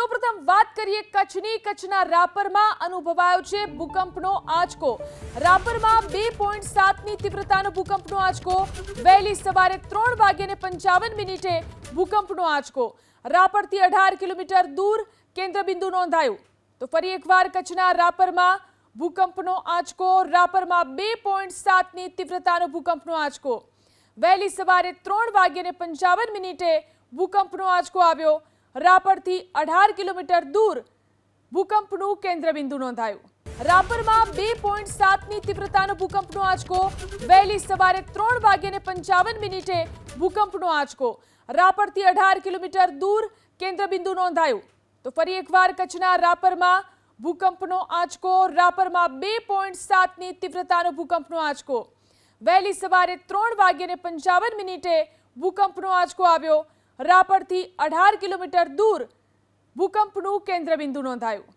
સૌપ્રથમ વાત કરીએ કચ્છના રાપરમાં અનુભવાયો છે ભૂકંપનો આંચકો। રાપરમાં 2.7ની તીવ્રતાનો ભૂકંપનો આંચકો। વહેલી સવારે 3:55 ભૂકંપનો આંચકો। રાપરથી 18 કિલોમીટર દૂર કેન્દ્રબિંદુ નોંધાયું। તો ફરી એકવાર કચ્છના રાપરમાં ભૂકંપનો આંચકો। રાપરમાં 2.7ની તીવ્રતાનો ભૂકંપનો આંચકો। વહેલી સવારે 3:55 ભૂકંપનો આંચકો આવ્યો। રાપરથી 18 કિલોમીટર દૂર ભૂકંપનું કેન્દ્રબિંદુ નોંધાયું। રાપરમાં 2.7ની તીવ્રતાનો ભૂકંપનો આંચકો। વહેલી સવારે 3:55 ભૂકંપનો આંચકો। રાપરથી 18 કિલોમીટર દૂર કેન્દ્રબિંદુ નોંધાયું। તો ફરી એકવાર કચ્છના રાપરમાં ભૂકંપનો આંચકો। રાપરમાં 2.7ની તીવ્રતાનો ભૂકંપનો આંચકો। વહેલી સવારે 3:55 ભૂકંપનો આંચકો આવ્યો। રાપરથી 18 કિલોમીટર દૂર ભૂકંપનું કેન્દ્રબિંદુ નોંધાયું।